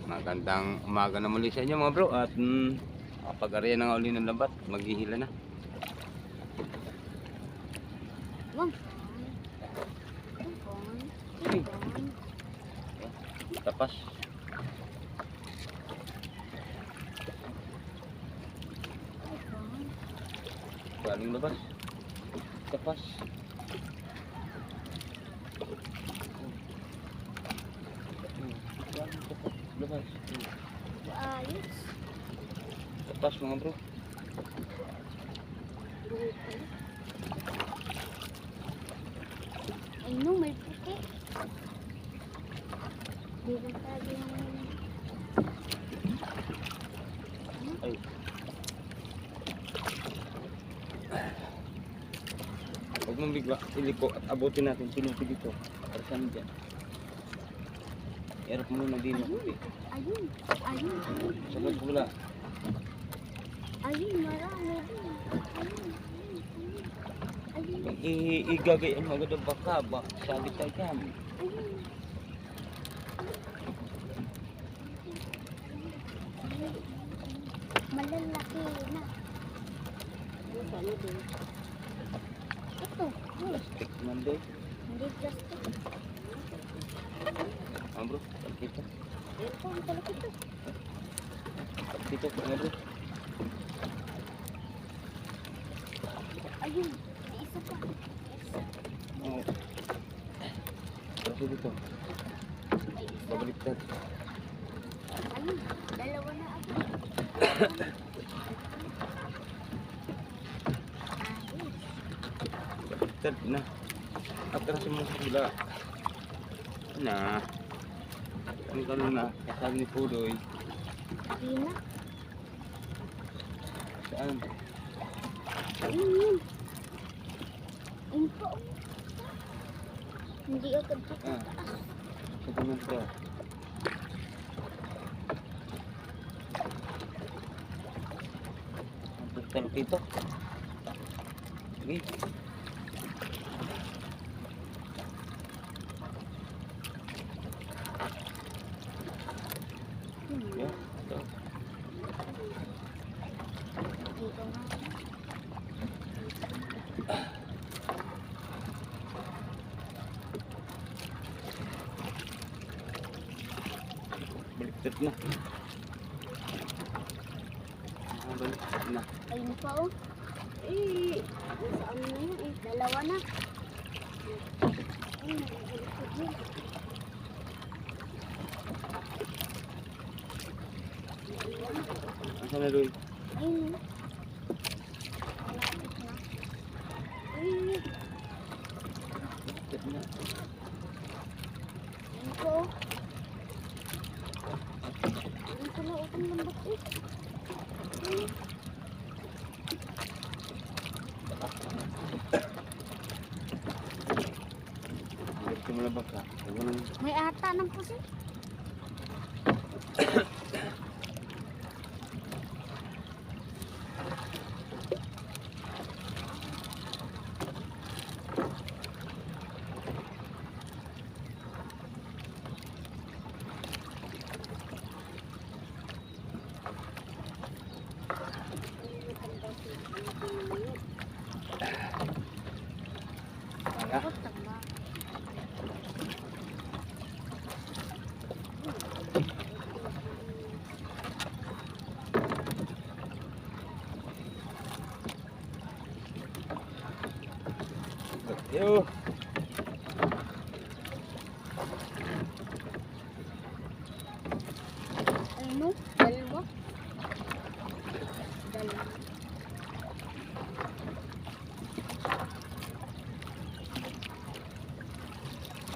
Magandang umaga na muli sa inyo mga bro. At pag-ariyan na nga uli ng lambat, maghihila na. Tapas. Galing labas. Tapas. Labas. Ayos. Tapas mga bro. Ay no, may puti. Dito tayo yung... Ay. Huwag mong bigla, iliko at abutin natin sinuti dito. Para saan dyan? Iarap mo na din maputi. Ayun. Ayun. Sabag wala. Ayun, marami din. Ayun. Ayun. Igagayan mo agad ang baka. Sabi tayo dyan. Ayun. Malalaki na. Ano din? Ito. Plastic naman doon. Hindi plastic. Bro, kita. Ito, ang talak ito. Dito, bro. Ayun, may isa pa. Oo. Kasi dito. May isa. Babaliktad. Ayun, dalawa na ako. Babaliktad na. Atras mo sa sila. Na. Ang kalong na. Kasal ni Pudoy. Ayun na. Saan? Ayun. Ayun po. Hindi agad po. Ah. Sa ganun ka. Ang talok ito. Sige. Yeah, ito. Dito nga. Baliktad na. Baliktad na. Ayun pa oh. Eh, saan na yun eh? Dalawa na. Ayun, nagbulikod yun. Asan na doon? Ayun. Malapit na. Ayun. Baliktad na. Ayun po oh. Ayun pala oh, ang lambot eh. Ayun. Gusto mo na baka? May ata ng pusi. Takot tama. Yo. Ano? Dalawa? Dalawa.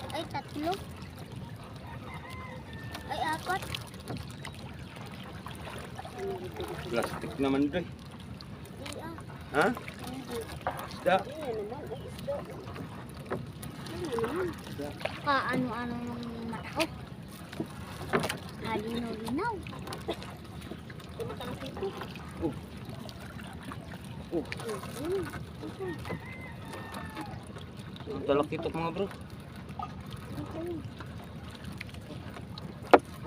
Ay, tatlo. Ay, apat. Plastic naman doon. Ay, ah. Ha? Hindi. Isda. Ayan naman. Ay, isda. Ayan naman. Ano-ano yung mata ko. Halinaw-linaw. Tumatang ito. Oh. Oh. Ang talak ito mga bro. Okay.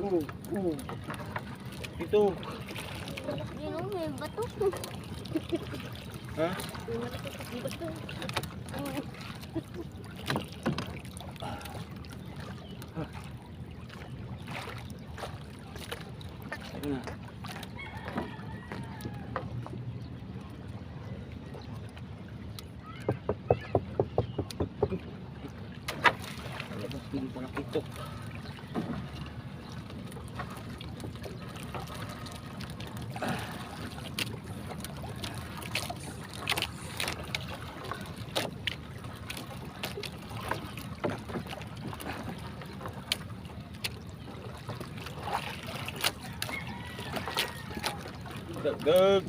Oh. Oh. Ito. Yun o, may bato. Ha? May malaki bato. Ayun na. Labas din pala ito. Dagdag.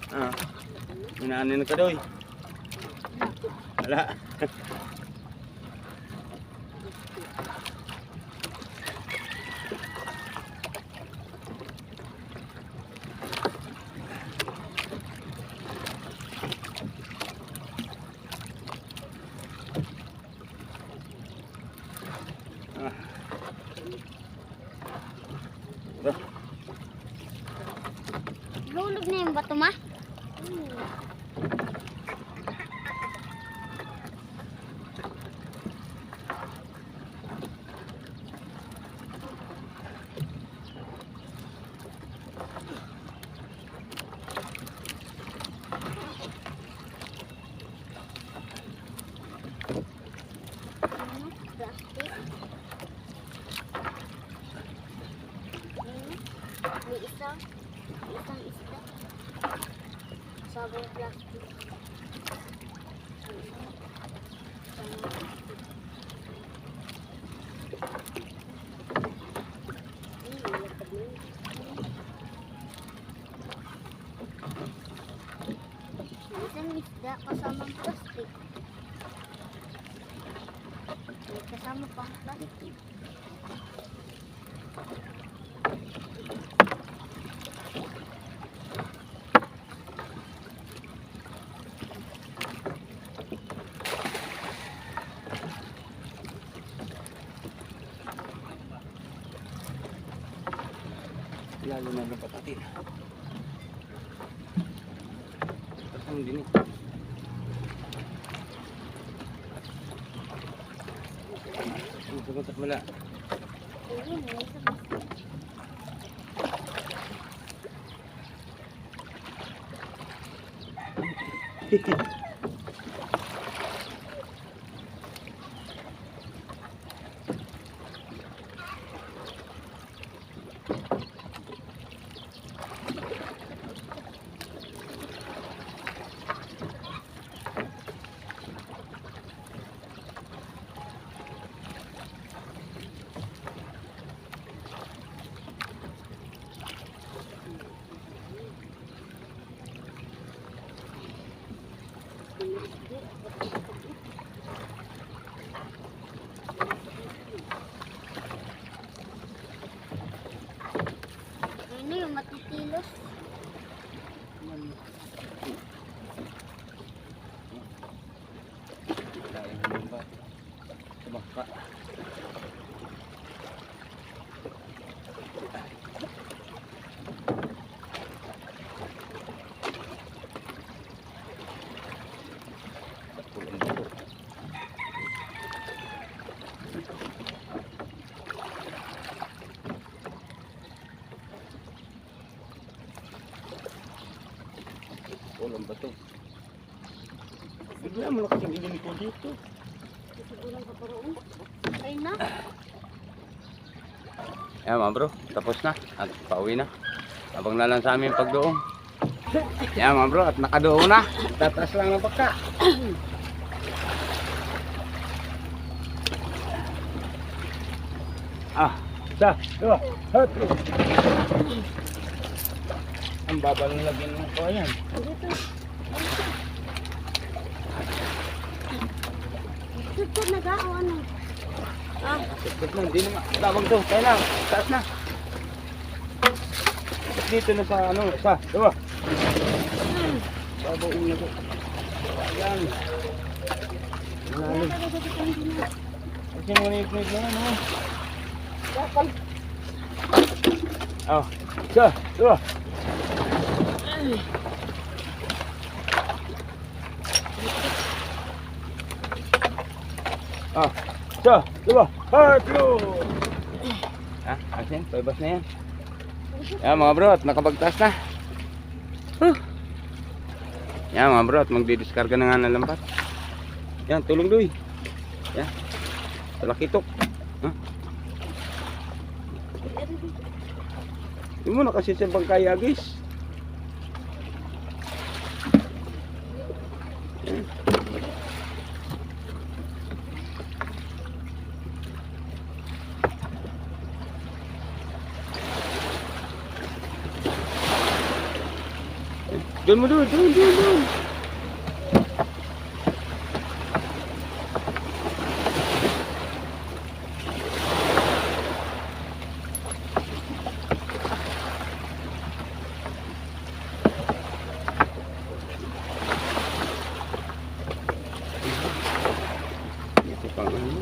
Ah, minaanin ka doy. Wala. Ah. Ito. Lulog na yung bato, ma. Plastic. May isang isda. Sabong plastic. Isang isda kasamang plastic. May kasama pang plastic. Lalo na ng patatin. Kasang din eh. Ang sagot at mala. Ayun, may isang isda. Ano yung matitilos? Dahil naman ba? Sa bangka. Pulang bato. Pulang bato. Bigla mo na kasing inili ko dito. Kasi ulang kaparoon. Ay na. Ayan mga bro, tapos na at pauwi na. Abang na lang sa amin pagdoong. Yan mga bro, at nakaduo na. Tataas lang ng baka. Isa, dua, satu. Ang babal ng lagyan ng ko yan. Dito. Tutod na ga o ano? Tutod na, hindi naman. Tawag to, kaya lang, taas na. Dito na sa ano, isa, dua. Babaw na ko. Ayan. Malalim. Kasi manipid na ano. Oh, isa, dua. Isa, dua, tatlo. Asin, pabas na yan. Yan mga bro, at nakabagtas na. Yan mga bro, at magdidiskarga na nga ng lambat. Yan, tulong doy. Yan, talakitok. Hindi mo na kasi sa bangkay agis. Doon mo doon.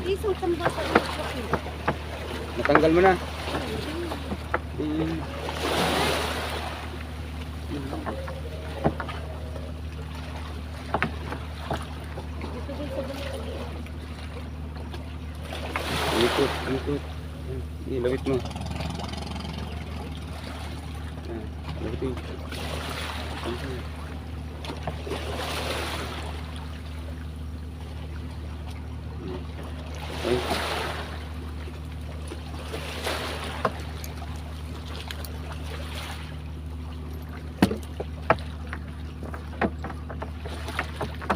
Isang tambak sa loob. Natanggal mo na. Ikot. Ilawit mo. Lawitin.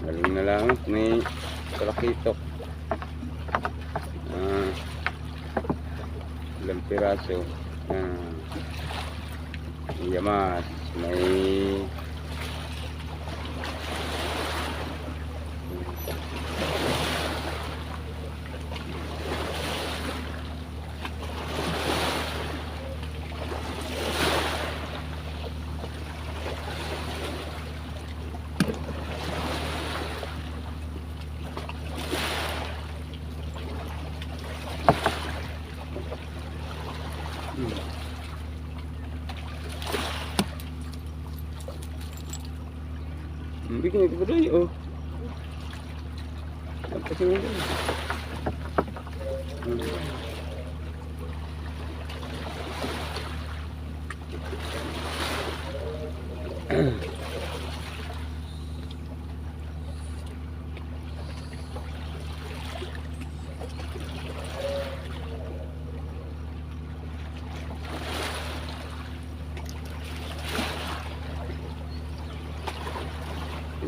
Galing na lang. May talakitok. Ilang piraso. Yamas. May bikin itu berdua oh. Apa sih ini?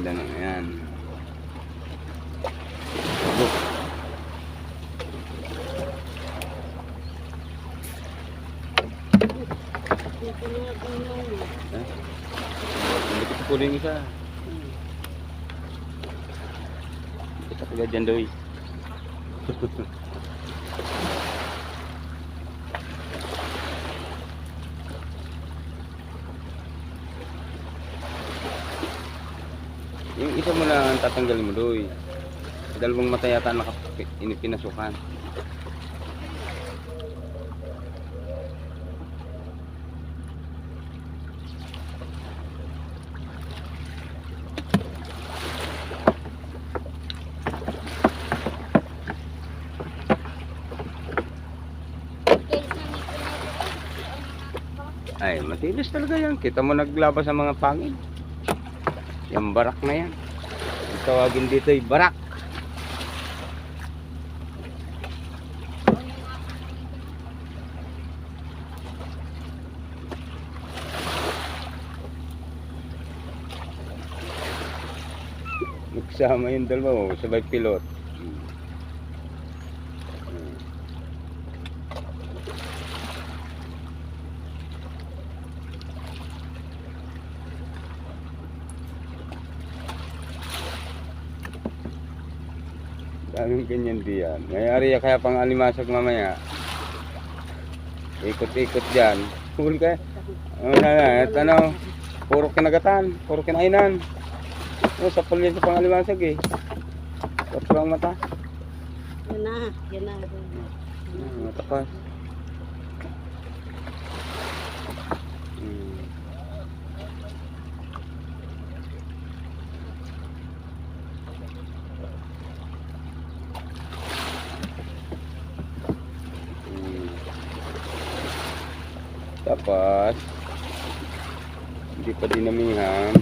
Ilan na yan. Hindi ko kukunin isa. Kita kagad dyan daw eh. Yung isa mo lang tatanggalin mo doy. Dalawang mata yata pinasukan. Ay, matilis talaga yan. Kita mo naglabas sa mga pangin. Yung barak na yan. Ang tawagin dito ay barak. Sama yung dalawa, oh, sabay pilot. Daming ganyan diyan. May area kaya pang alimasag mamaya. Ikot-ikot dyan. Huli ka. Ano, puro kinagatan, puro kinainan. Sa pulyan sa pang alimasag eh. Kapag ang mata. Yan na. Mata pa. Tapos hindi pa dinamihan.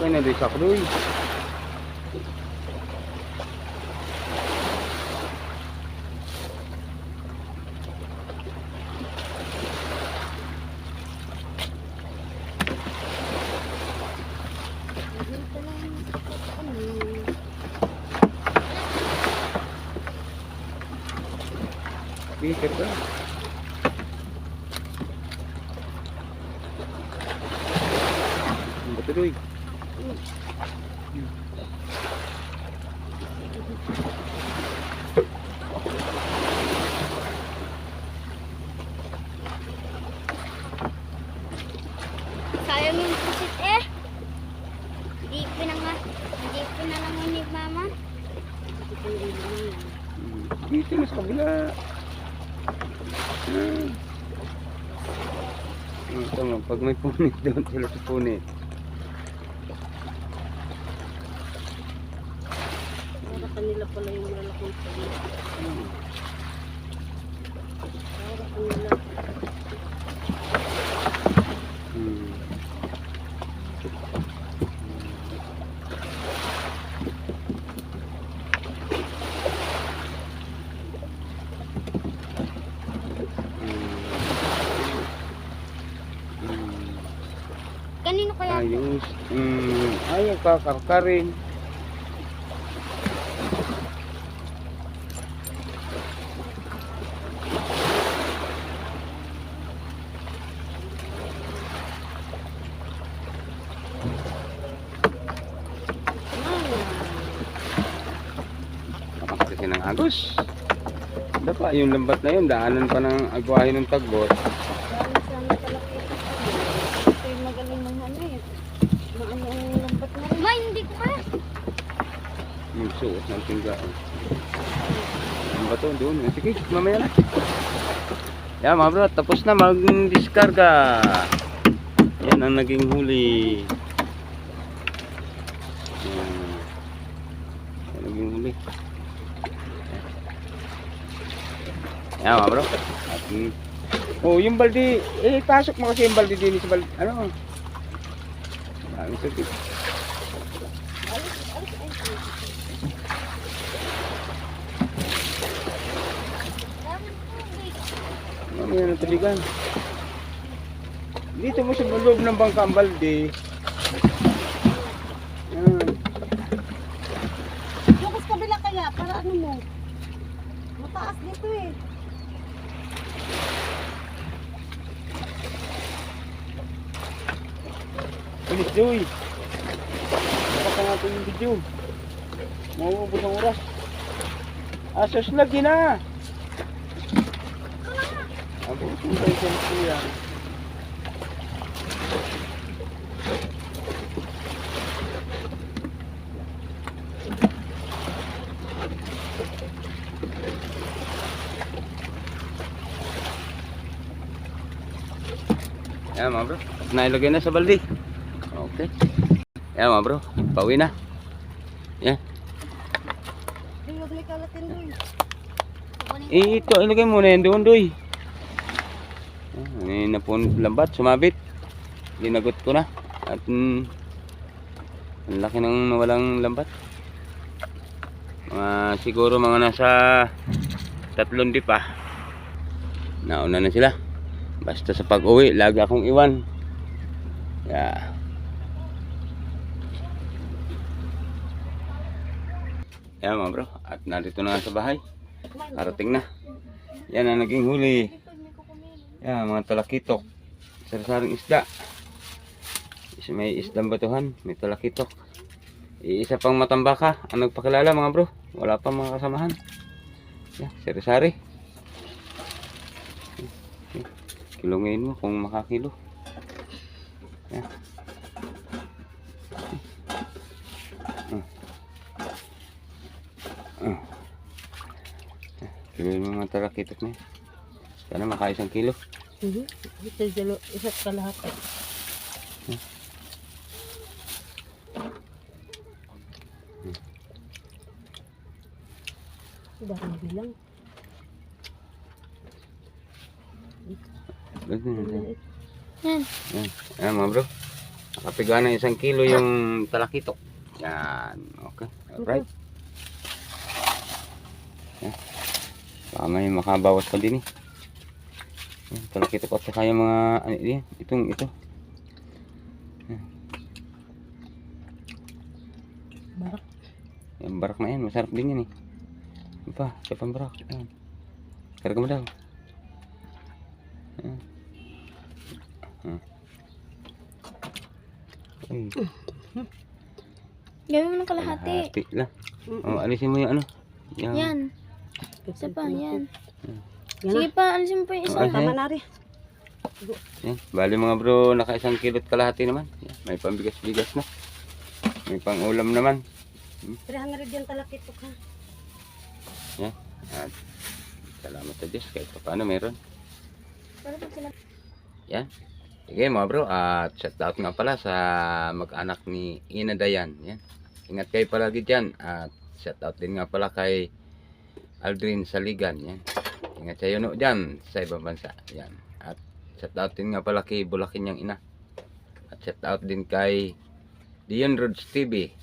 Kaya na di sakdoy. Pikir ka. Betul doy. Sayang yung pusit eh. Hindi pinalangon ni mama. Dito na sa kabila. Tama, pag may punit doon sila sa punit. Para kanila pala yung malalaking pusit. Para kanila. Kanino kaya? Ayos. Ayaw kakarkarin. Nakakasi ng agos. Dapat yung lambat na yun, daanan pa ng agwahin ng tagbot. Sana pala ito yung magaling ng ano eh. Maano ang lambat na rin. Ma, hindi ko kaya. Yung suot ng tinggaan. Ang bato doon. Sige, mamaya na. Yan mga bro, tapos na mag-discarga. Yan ang naging huli. Yan. Yan naging huli. Yan mga bro. At, oh, yung baldi, pasok mo kasi yung baldi din sa baldi. Ano? Ang sakit. Mamaya na tubigan. Dito mo sa loob ng bangka ang baldi. Yan. Bukas kabila kaya, para ano mo? Mataas dito eh. Ulit Joey. Baka natin yung video. Mauubos ang oras. Asos lagi na. Abot yung tayo sa yan. Yan mga bro. Nailagay na sa balde. Okay. Yan mga bro. Pauwi na. Yan. Huwag may kalatin doon. Ito, ilagay mo na yan doon, doy. Ini na po lambat, sumabit. Ginagot ko na. At ang laki ng nawalang lambat. Siguro mga nasa 3 di pa. Nauna na sila. Basta sa pag-uwi, lagi akong iwan. Yeah. Yan mga bro. At narito na sa bahay. Karating na. Yan ang naging huli. Yan, mga talakitok. Sari-saring isda. May isdang batuhan. May talakitok. Isa pang matambaka ang nagpakilala mga bro. Wala pa mga kasamahan. Yan, sari-sari. Kilungin mo kung makakilo. Yan. Kiloin mo mga talakitok na yan. Sana maka 1 kilo. Ito isa't kalahati. Dami bilang. Yan. Yan mga bro. Nakapiga na 1 kilo yung talakitok. Yan. Okay. Alright. Yan. Baka may makabawas pa din eh. Yan. Talakitok at saka yung mga ano yan. Ito. Yan. Barak. Yung barak na yan. Masarap din yan eh. Ano pa? Sa pambarak. Yan. Karga mo daw. Yan. Ay. Gawin mo ng kalahati. Kalahati lang. Alisin mo yung ano. Yan. Isa pa, yan. Sige pa, alisin mo pa yung isa. Tama na rin. Yan. Bali mga bro, naka 1 kilo at kalahati naman. Yan. May pambigas-bigas na. May pang-ulam naman. 300 yan talakitok ha. Yan. At salamat sa Diyos kahit paano meron. Yan. Sige mga bro, at shout out nga pala sa mag-anak ni Ina Dayan. Yan. Ingat kayo palagi dyan. At shout out din nga pala kay Aldrin Saligan. Yan. Ingat sa no dyan sa ibang bansa. Yan. At shout out din nga pala kay Bulakin niyang ina. At shout out din kay Dion Rods TV.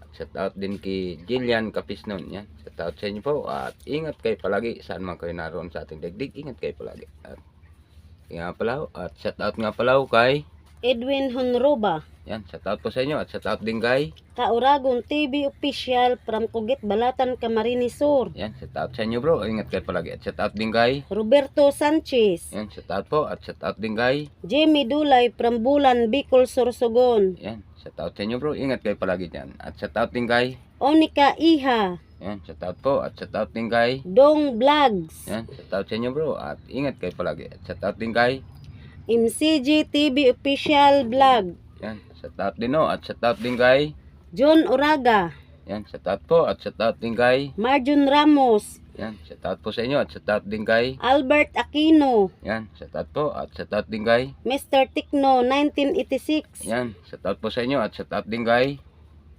At shout out din kay Jillian Capisnon. Yan. Shout out sa inyo po. At ingat kayo palagi saan man kayo naroon sa ating daigdig. Ingat kayo palagi. At nga pala, at shout out nga pala kay Edwin Honroba. yan, shout out po sa inyo. At shout out din kay Kauragon TV Official from Cugit, Balatan, Camarines Sur. yan, shout out sa inyo bro. Ingat kayo palagi. At shout out din kay Roberto Sanchez. yan, shout out po. At shout out din kay Jamie Dulay from Bulan, Bicol, Sorsogon. yan, shout out sa inyo bro. Ingat kayo palagi dyan. At shout out din kay Onika Iha. yan, shout out po. At shout out din kay Dong Vlogs. yan, shout out sa inyo bro. At ingat kayo palagi. At shout out din kay MCG TV Official Vlog. yan, shout out din no. At shout out din kay John Oraga. yan, shout out po. At shout out din kay Marjun Ramos. yan, shout out po sa inyo. At shout out din kay Albert Aquino. yan, shout out po. At shout out din kay Mr. Tikno 1986. yan, shout out po sa inyo. At shout out din kay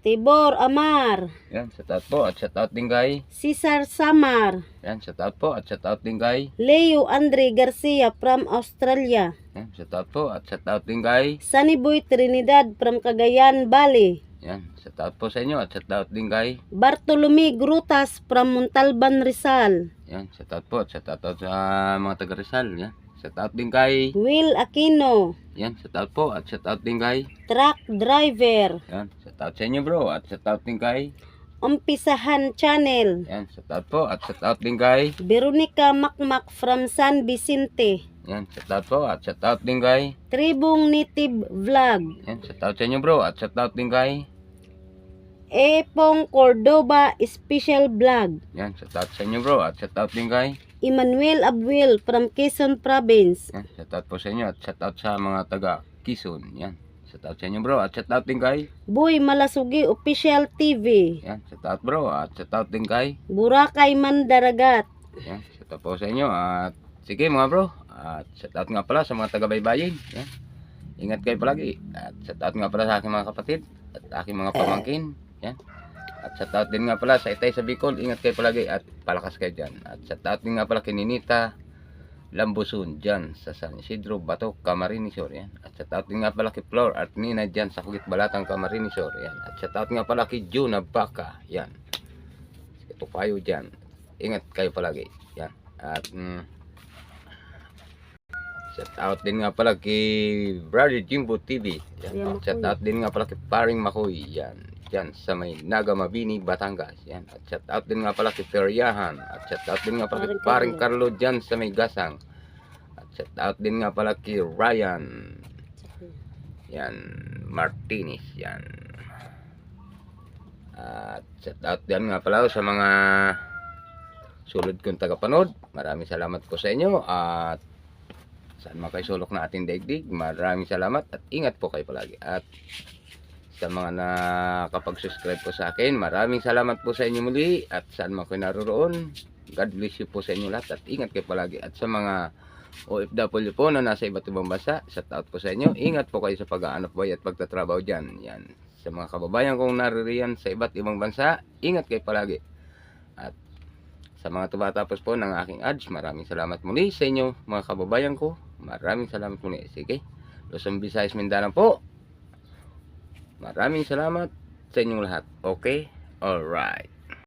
Tibor Amar. yan, shout out po. At shout out din kay Cesar Samar. yan, shout out po. At shout out din kay Leo Andre Garcia from Australia. yan, shout out po. At shout out din kay Sunny Boy Trinidad from Cagayan Valley. yan, shout out po sa inyo. At shout out din kay Bartolome Grutas from Montalban, Rizal. yan, shout out po. At shout out sa mga taga Rizal. Yan, shout out din kay Will Aquino. yan, shout out po. At shout out din kay Truck Driver. yan, shout out sa inyo bro. At shout out din kay Umpisahan Channel. yan, shout out po. At shout out din kay Veronica Makmak from San Vicente. yan, shout out po. At shout out din kay Tribong Native Vlog. yan, shout out sa inyo bro. At shout out din kay Epong Cordoba Special Vlog. yan, shout out sa inyo bro. At shout out din kay Emmanuel Abuel from Quezon Province. yan, shout out po sa inyo. At shout out sa mga taga Quezon. Yan, shout out sa inyo bro. At shout out din kay Boy Malasugi Official TV. yan, shout out bro. At shout out din kay Boracay Mandaragat. yan, shout out po sa inyo. At sige mga bro, At shout out nga pala sa mga taga-baybayin. Yan. Ingat kayo palagi. At shout out nga pala sa aking mga kapatid at aking mga pamangkin. Yan. At shout out din nga pala sa Itay sa Bicol. Ingat kayo palagi at palakas kayo dyan. At shout out din nga pala kay Ninita Lambusun dyan sa San Isidro, Bato, Camarines Sur. Yan. At shout out din nga pala kay Flor at Nina dyan sa Kugit Balatang, Camarines Sur. Yan. At shout out nga pala kay Juna Baka. Yan. Ito kayo dyan. Ingat kayo palagi. Yan. At shout out din nga pala kay Brother Jimbo TV. Yan. Yan, At shout out din nga pala kay Paring Makoy. Yan. Yan sa may Naga Mabini, Batangas. Yan. At shout out din nga pala kay Feryahan. At shout out din nga pala kay Paring Carlo dyan sa may Gasang. At shout out din nga pala kay Ryan. Yan. Martinez. Yan. At shout out din nga pala sa mga sulod kong tagapanood. Maraming salamat po sa inyo. At saan man kayo sulok na ating daigdig, maraming salamat at ingat po kayo palagi. At sa mga nakapag-subscribe po sa akin, maraming salamat po sa inyo muli. At saan man kayo naroon, God bless you po sa inyo lahat at ingat kayo palagi. At sa mga OFW po na nasa iba't ibang bansa, shout out po sa inyo. Ingat po kayo sa pag-aanap buhay at pagtatrabaho dyan. Yan. Sa mga kababayan kong naririyan sa iba't ibang bansa, ingat kayo palagi. At sa mga tumatapos po ng aking ads, maraming salamat muli sa inyo mga kababayan ko. Maraming salamat muli. Sige, Luzon, Visayas, Mindanao po. Maraming salamat sa inyong lahat. Okay? Alright.